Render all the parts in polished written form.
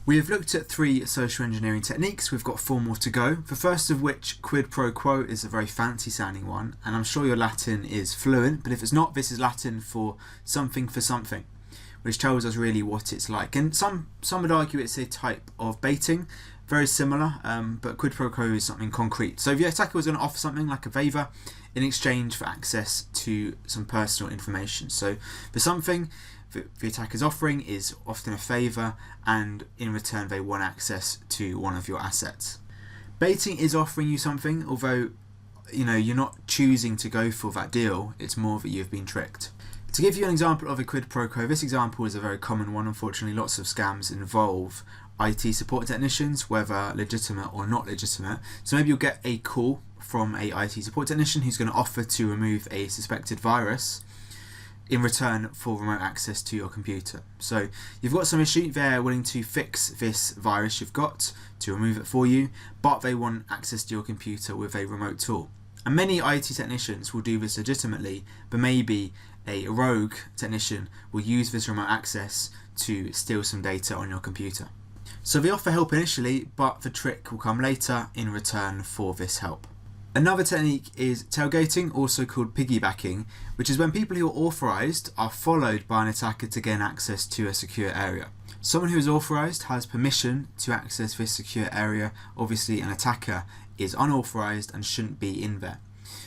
We have looked at 3 social engineering techniques. We've got 4 more to go. The first of which, quid pro quo, is a very fancy sounding one, and I'm sure your Latin is fluent, but if it's not, this is Latin for something, which tells us really what it's like. And some would argue it's a type of baiting, very similar, but quid pro quo is something concrete. So the attacker was going to offer something like a favour in exchange for access to some personal information. So for something the attacker's offering is often a favour, and in return they want access to one of your assets. Baiting is offering you something, although you're not choosing to go for that deal, it's more that you've been tricked. To give you an example of a quid pro quo, this example is a very common one. Unfortunately, lots of scams involve IT support technicians, whether legitimate or not legitimate. So maybe you'll get a call from a IT support technician who's going to offer to remove a suspected virus in return for remote access to your computer. So you've got some issue, they're willing to fix this virus you've got, to remove it for you, but they want access to your computer with a remote tool. And many IT technicians will do this legitimately, but maybe a rogue technician will use this remote access to steal some data on your computer. So they offer help initially, but the trick will come later in return for this help. Another technique is tailgating, also called piggybacking, which is when people who are authorized are followed by an attacker to gain access to a secure area. Someone who is authorized has permission to access this secure area. Obviously, an attacker is unauthorized and shouldn't be in there.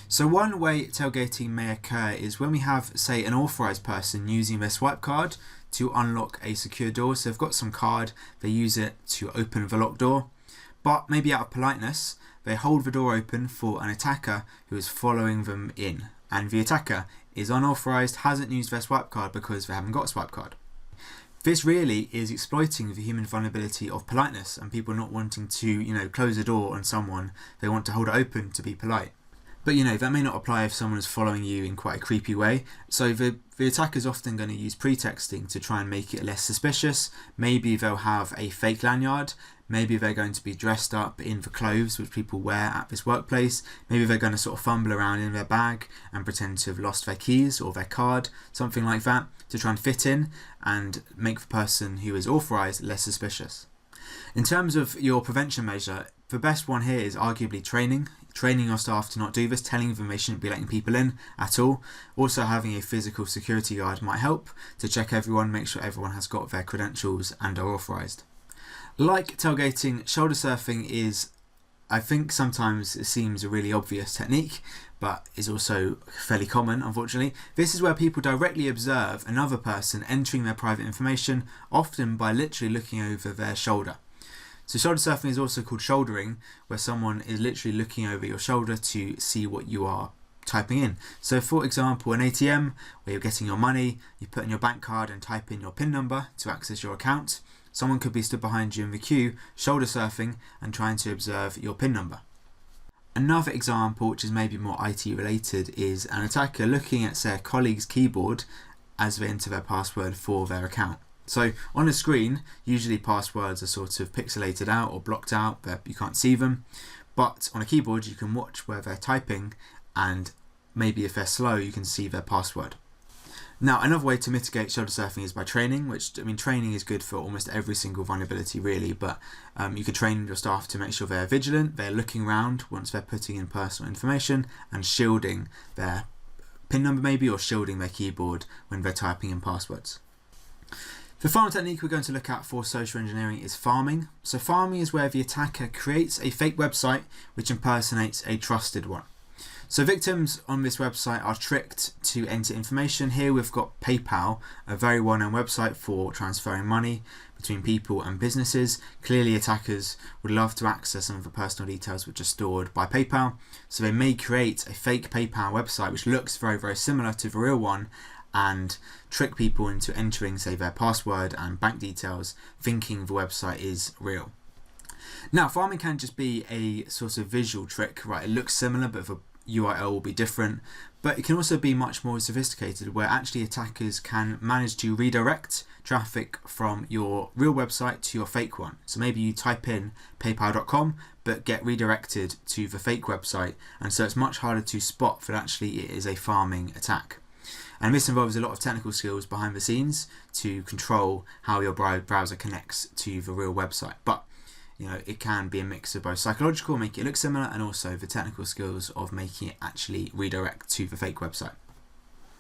So one way tailgating may occur is when we have, say, an authorized person using their swipe card to unlock a secure door. So they've got some card, they use it to open the locked door, but maybe out of politeness, they hold the door open for an attacker who is following them in, and the attacker is unauthorized, hasn't used their swipe card because they haven't got a swipe card. This really is exploiting the human vulnerability of politeness and people not wanting to, close the door on someone. They want to hold it open to be polite. But that may not apply if someone is following you in quite a creepy way. So the attacker is often going to use pretexting to try and make it less suspicious. Maybe they'll have a fake lanyard. Maybe they're going to be dressed up in the clothes which people wear at this workplace. Maybe they're going to sort of fumble around in their bag and pretend to have lost their keys or their card, something like that, to try and fit in and make the person who is authorized less suspicious. In terms of your prevention measure, the best one here is arguably training your staff to not do this, telling them they shouldn't be letting people in at all. Also, having a physical security guard might help to check everyone, make sure everyone has got their credentials and are authorized. Like tailgating, shoulder surfing is, I think sometimes it seems a really obvious technique, but is also fairly common, unfortunately. This is where people directly observe another person entering their private information, often by literally looking over their shoulder. So shoulder surfing is also called shouldering, where someone is literally looking over your shoulder to see what you are typing in. So for example, an ATM where you're getting your money, you put in your bank card and type in your PIN number to access your account. Someone could be stood behind you in the queue, shoulder surfing and trying to observe your PIN number. Another example, which is maybe more IT related, is an attacker looking at their colleague's keyboard as they enter their password for their account. So on a screen, usually passwords are sort of pixelated out or blocked out, that you can't see them. But on a keyboard, you can watch where they're typing, and maybe if they're slow, you can see their password. Now, another way to mitigate shoulder surfing is by training, training is good for almost every single vulnerability really, but you could train your staff to make sure they're vigilant, they're looking around once they're putting in personal information, and shielding their PIN number maybe, or shielding their keyboard when they're typing in passwords. The final technique we're going to look at for social engineering is pharming. So pharming is where the attacker creates a fake website which impersonates a trusted one. So victims on this website are tricked to enter information. Here we've got PayPal, a very well-known website for transferring money between people and businesses. Clearly attackers would love to access some of the personal details which are stored by PayPal. So they may create a fake PayPal website which looks very, very similar to the real one and trick people into entering, say, their password and bank details, thinking the website is real. Now, pharming can just be a sort of visual trick, right? It looks similar, but the URL will be different. But it can also be much more sophisticated, where actually attackers can manage to redirect traffic from your real website to your fake one. So maybe you type in paypal.com, but get redirected to the fake website. And so it's much harder to spot that actually it is a pharming attack. And this involves a lot of technical skills behind the scenes to control how your browser connects to the real website. But it can be a mix of both psychological, make it look similar, and also the technical skills of making it actually redirect to the fake website.